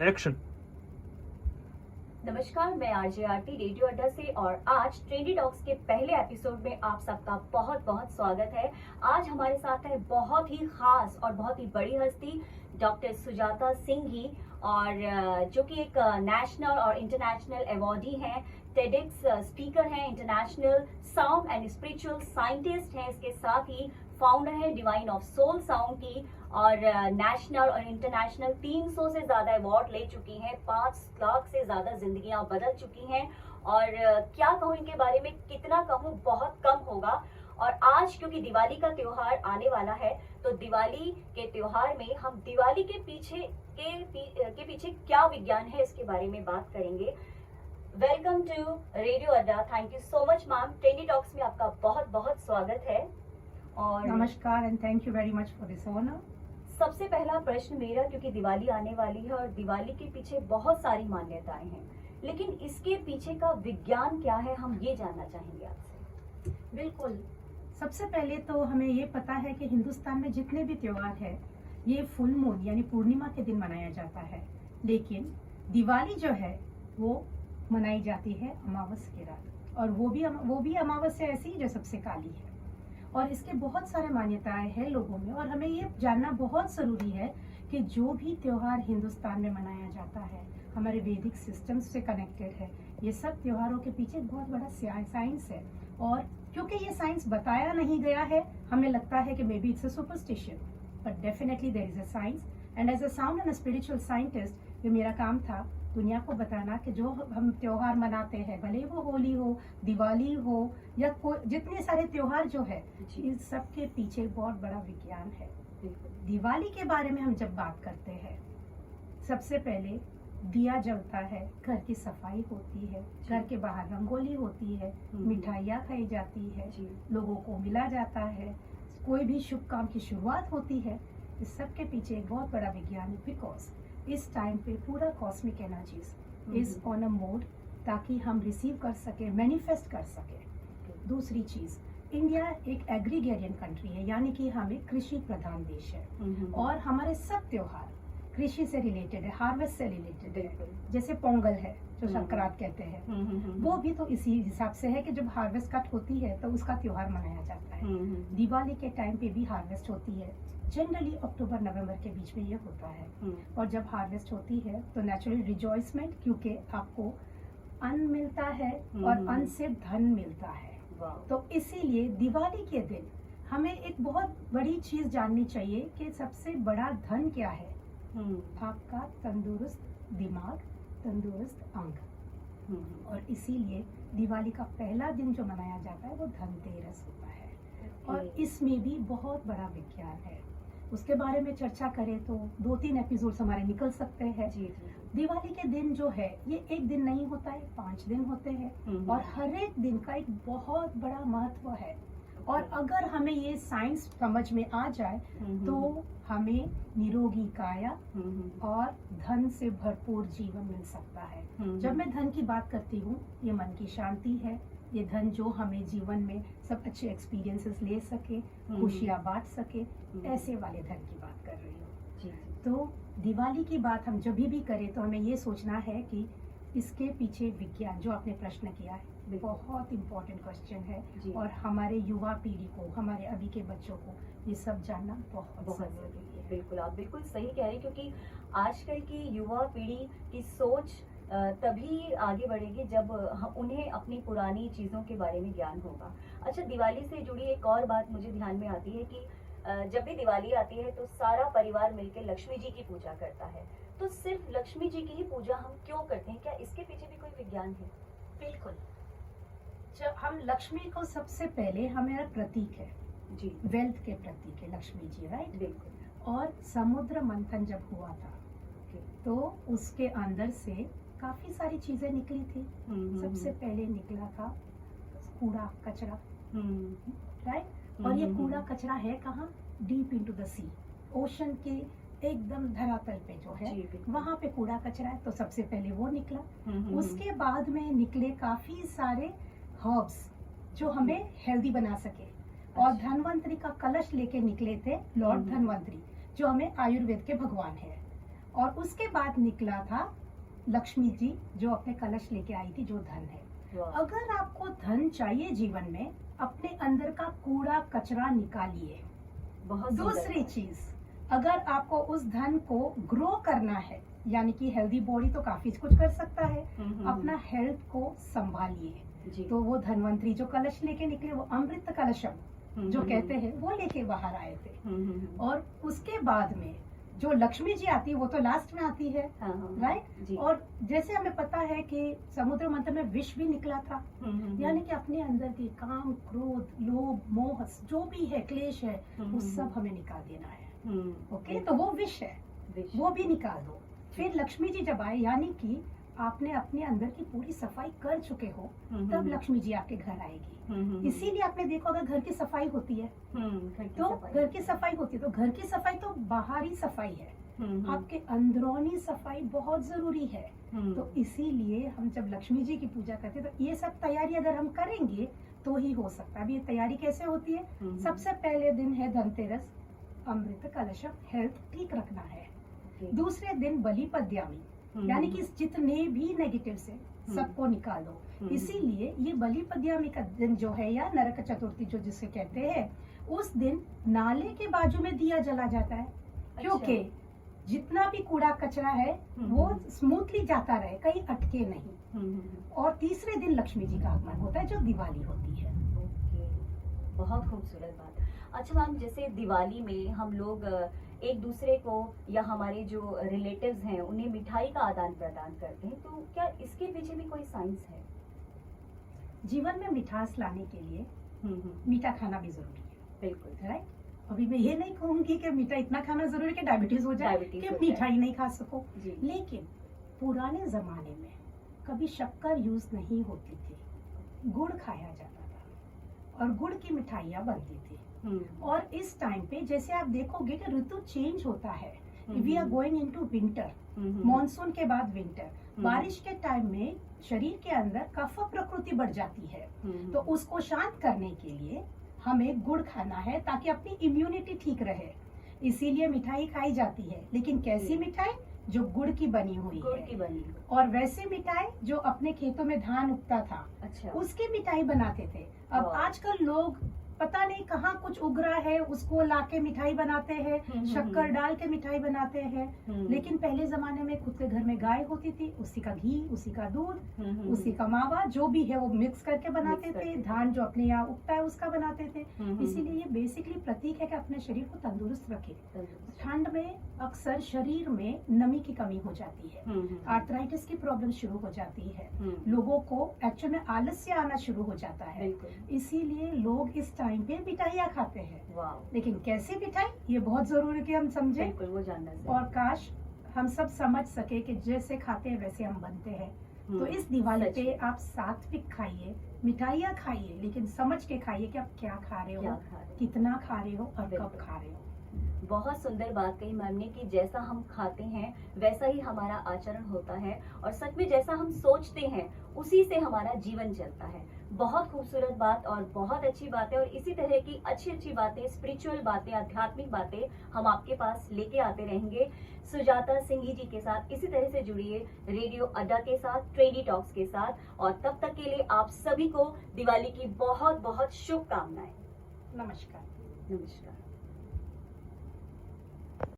Action. नमस्कार, मैं RJ आरती radio अड्डा से और आज ट्रेंडी टॉक्स के पहले एपिसोड में आप सबका बहुत बहुत स्वागत है। आज हमारे साथ है बहुत ही खास और बहुत ही बड़ी हस्ती डॉक्टर सुजाता सिंह जी, और जो कि एक नेशनल और इंटरनेशनल अवार्डी हैं, टेडेक्स स्पीकर हैं, international sound and spiritual scientist हैं, इसके साथ ही फाउंडर है डिवाइन ऑफ सोल साउंड की, और नेशनल और इंटरनेशनल 300 से ज्यादा अवार्ड ले चुकी हैं, 5 लाख से ज्यादा जिंदगियां बदल चुकी हैं। और क्या कहूँ इनके बारे में, कितना कहूँ बहुत कम होगा। और आज क्योंकि दिवाली का त्योहार आने वाला है, तो दिवाली के त्योहार में हम दिवाली के पीछे क्या विज्ञान है, इसके बारे में बात करेंगे। Welcome to radio Adda. Thank you so much ma'am. Trendy talks में आपका बहुत बहुत स्वागत है। और नमस्कार and thank you very much for this honour. सबसे पहला प्रश्न मेरा, क्योंकि दिवाली आने वाली है और दिवाली के पीछे बहुत सारी मान्यताएं हैं, लेकिन इसके पीछे का विज्ञान क्या है, हम ये जानना चाहेंगे आपसे। बिल्कुल, सबसे पहले तो हमें ये पता है कि हिंदुस्तान में जितने भी त्योहार है ये फुल मून यानी पूर्णिमा के दिन मनाया जाता है, लेकिन दिवाली जो है वो मनाई जाती है अमावस्या की रात, और वो भी अमावस्या ऐसी जो सबसे काली है। और इसके बहुत सारे मान्यताएं हैं लोगों में, और हमें ये जानना बहुत जरूरी है कि जो भी त्योहार हिंदुस्तान में मनाया जाता है हमारे वैदिक सिस्टम से कनेक्टेड है। ये सब त्योहारों के पीछे एक बहुत बड़ा साइंस है, और क्योंकि ये साइंस बताया नहीं गया है, हमें लगता है कि maybe it's a superstition, but definitely there is a science. And as a sound and spiritual scientist, ये मेरा काम था दुनिया को बताना कि जो हम त्योहार मनाते हैं, भले वो होली हो, दिवाली हो या जितने सारे त्योहार जो है, इन सब के पीछे बहुत बड़ा विज्ञान है। दिवाली के बारे में हम जब बात करते हैं, सबसे पहले दिया जलता है, घर की सफाई होती है, घर के बाहर रंगोली होती है, मिठाइयाँ खाई जाती है, लोगों को मिला जाता है, कोई भी शुभ काम की शुरुआत होती है। इस सब के पीछे एक बहुत बड़ा विज्ञान है, बिकॉज इस टाइम पे पूरा cosmic energies is on a mode, ताकि हम रिसीव कर सके, मैनिफेस्ट कर सके। दूसरी चीज, इंडिया एक एग्रीगेरियन कंट्री है, यानी कि हम एक कृषि प्रधान देश है, और हमारे सब त्योहार कृषि से रिलेटेड है, हार्वेस्ट से रिलेटेड है। जैसे पोंगल है जो संक्रांत कहते हैं, वो भी तो इसी हिसाब से है कि जब हार्वेस्ट कट होती है तो उसका त्योहार मनाया जाता है। दिवाली के टाइम पे भी हार्वेस्ट होती है, जनरली अक्टूबर नवंबर के बीच में ये होता है। और जब हार्वेस्ट होती है तो नेचुरली रिजॉइसमेंट, क्योंकि आपको अन्न मिलता है और अन्न से धन मिलता है। तो इसीलिए दिवाली के दिन हमें एक बहुत बड़ी चीज जाननी चाहिए कि सबसे बड़ा धन क्या है। आपका तंदुरुस्त दिमाग, तंदुरुस्त अंग। और इसीलिए दिवाली का पहला दिन जो मनाया जाता है वो धनतेरस होता है, और इसमें भी बहुत बड़ा विज्ञान है। उसके बारे में चर्चा करें तो 2-3 एपिसोड्स हमारे निकल सकते हैं। दिवाली के दिन जो है ये एक दिन नहीं होता है, 5 दिन होते हैं, और हर एक दिन का एक बहुत बड़ा महत्व है। और अगर हमें ये साइंस समझ में आ जाए तो हमें निरोगी काया और धन से भरपूर जीवन मिल सकता है। जब मैं धन की बात करती हूँ, ये मन की शांति है, ये धन जो हमें जीवन में सब अच्छे एक्सपीरियंसेस ले सके, खुशियाँ बांट सके, ऐसे वाले धन की बात कर रही हूँ। तो दिवाली की बात हम जब भी करें तो हमें ये सोचना है कि इसके पीछे विज्ञान, जो आपने प्रश्न किया है, बहुत इम्पोर्टेंट क्वेश्चन है, और हमारे युवा पीढ़ी को, हमारे अभी के बच्चों को ये सब जानना बहुत जरूरी है। बिल्कुल, आप बिल्कुल सही कह रहे हैं, क्योंकि आजकल की युवा पीढ़ी की सोच तभी आगे बढ़ेगी जब उन्हें अपनी पुरानी चीज़ों के बारे में ज्ञान होगा। अच्छा, दिवाली से जुड़ी एक और बात मुझे ध्यान में आती है कि जब भी दिवाली आती है तो सारा परिवार मिलकर लक्ष्मी जी की पूजा करता है। तो सिर्फ लक्ष्मी जी की ही पूजा हम क्यों करते हैं, क्या इसके पीछे भी कोई विज्ञान है? बिल्कुल, जब हम लक्ष्मी को सबसे पहले हमारा प्रतीक है जी, वेल्थ के प्रतीक है लक्ष्मी जी, राइट? बिल्कुल। और समुद्र मंथन जब हुआ था तो उसके अंदर से काफी सारी चीजें निकली थी। सबसे पहले निकला था कूड़ा कचरा, राइट? और ये कूड़ा कचरा है कहाँ? Deep into the sea, ocean के एकदम धरातल पे जो है वहां पे कूड़ा कचरा है, तो सबसे पहले वो निकला। उसके बाद में निकले काफी सारे हर्ब्स जो हमें हेल्दी बना सके, और धनवंतरी का कलश लेके निकले थे लॉर्ड धनवंतरी, जो हमें आयुर्वेद के भगवान है। और उसके बाद निकला था लक्ष्मी जी, जो अपने कलश लेके आई थी, जो धन है। वाह, अगर आपको धन चाहिए जीवन में, अपने अंदर का कूड़ा कचरा निकालिए। बहुत सुंदर दूसरी बात। चीज, अगर आपको उस धन को ग्रो करना है, यानी कि हेल्दी बॉडी तो काफी कुछ कर सकता है, अपना हेल्थ को संभालिए। जी, तो वो धनवंतरी जो कलश लेके निकले, वो अमृत कलशम जो कहते हैं, वो लेके बाहर आए थे। और उसके बाद में जो लक्ष्मी जी आती है, वो तो लास्ट में आती है, राइट। जी, और जैसे हमें पता है कि समुद्र मंथन में विष भी निकला था, यानी कि अपने अंदर के काम, क्रोध, लोभ, मोह, जो भी है, क्लेश है, वो सब हमें निकाल देना है। ओके, तो वो विष है, वो भी निकाल दो। फिर लक्ष्मी जी जब आए, यानी कि आपने अपने अंदर की पूरी सफाई कर चुके हो, तब लक्ष्मी जी आपके घर आएगी। इसीलिए आपने देखो, अगर घर की सफाई होती है तो घर की सफाई होती है, तो घर की सफाई तो बाहरी सफाई है, आपके अंदरूनी सफाई बहुत जरूरी है। तो इसीलिए हम जब लक्ष्मी जी की पूजा करते हैं, तो ये सब तैयारी अगर हम करेंगे तो ही हो सकता है। अब ये तैयारी कैसे होती है? सबसे पहले दिन है धनतेरस, अमृत कलशम, हेल्थ ठीक रखना है। दूसरे दिन बलि पद्यामी, यानी कि जितने भी नेगेटिव से सबको निकाल दो। इसीलिए ये बलि पद्यामी का दिन जो है, या नरक चतुर्थी जो जिसे कहते हैं, उस दिन नाले के बाजू में दिया जला जाता है, क्योंकि जितना भी कूड़ा कचरा है वो स्मूथली जाता रहे, कहीं अटके नहीं। और तीसरे दिन लक्ष्मी जी का आगमन होता है, जो दिवाली होती है। ओके, बहुत खूबसूरत बात। अच्छा मैम, जैसे दिवाली में हम लोग एक दूसरे को या हमारे जो रिलेटिव्स हैं उन्हें मिठाई का आदान प्रदान करते हैं, तो क्या इसके पीछे भी कोई साइंस है? जीवन में मिठास लाने के लिए मीठा खाना भी जरूरी है, बिल्कुल, राइट। अभी मैं ये नहीं कहूंगी कि मीठा इतना खाना जरूरी है कि डायबिटीज हो जाए, डायबिटीज कि हो जाए। मिठाई नहीं खा सको। जी, लेकिन पुराने जमाने में कभी शक्कर यूज नहीं होती थी, गुड़ खाया जाता था और गुड़ की मिठाइयाँ बनती थी। और इस टाइम पे जैसे आप देखोगे कि ऋतु चेंज होता है, we are going into winter, monsoon के बाद विंटर। बारिश के टाइम में शरीर के अंदर कफ प्रकृति बढ़ जाती है, तो उसको शांत करने के लिए हमें गुड़ खाना है, ताकि अपनी इम्यूनिटी ठीक रहे। इसीलिए मिठाई खाई जाती है, लेकिन कैसी मिठाई? जो गुड़ की बनी हुई गुड़ है। की बनी। और वैसे मिठाई जो अपने खेतों में धान उगता था, अच्छा, उसकी मिठाई बनाते थे। अब वाह। आजकल लोग पता नहीं कहाँ कुछ उग रहा है, उसको लाके मिठाई बनाते हैं, शक्कर डाल के मिठाई बनाते हैं। लेकिन पहले जमाने में खुद के घर में गाय होती थी, उसी का घी, उसी का दूध, उसी का मावा, जो भी है वो मिक्स करके बनाते मिक्स थे। करके। धान जो अपने यहाँ उगता है उसका बनाते थे। इसीलिए ये बेसिकली प्रतीक है कि अपने शरीर को तंदुरुस्त रखे। ठंड में अक्सर शरीर में नमी की कमी हो जाती है, आर्थराइटिस की प्रॉब्लम शुरू हो जाती है, लोगों को एक्चुअल में आलस्य आना शुरू हो जाता है। बिल्कुल, इसीलिए लोग इस टाइम पे मिठाइयाँ खाते हैं। वाह, लेकिन कैसी मिठाई, ये बहुत जरूरी है कि हम समझें। बिल्कुल, वो जानना चाहिए। और काश हम सब समझ सके कि जैसे खाते हैं वैसे हम बनते हैं। तो इस दिवाली सच पे में। आप सात्विक खाइए, मिठाइयाँ खाइए, लेकिन समझ के खाइए कि आप क्या खा रहे क्या हो, खा रहे हो? कितना खा रहे हो और कब बिल्कुल। खा रहे हो। बहुत सुंदर बात कही मैम ने कि जैसा हम खाते हैं वैसा ही हमारा आचरण होता है, और सच में जैसा हम सोचते हैं उसी से हमारा जीवन चलता है। बहुत खूबसूरत बात और बहुत अच्छी बात है, और इसी तरह की अच्छी अच्छी बातें, स्पिरिचुअल बातें, आध्यात्मिक बातें हम आपके पास लेके आते रहेंगे। सुजाता सिंघी जी के साथ इसी तरह से जुड़िए रेडियो अड्डा के साथ, ट्रेंडी टॉक्स के साथ, और तब तक के लिए आप सभी को दिवाली की बहुत बहुत शुभकामनाएं। नमस्कार। नमस्कार।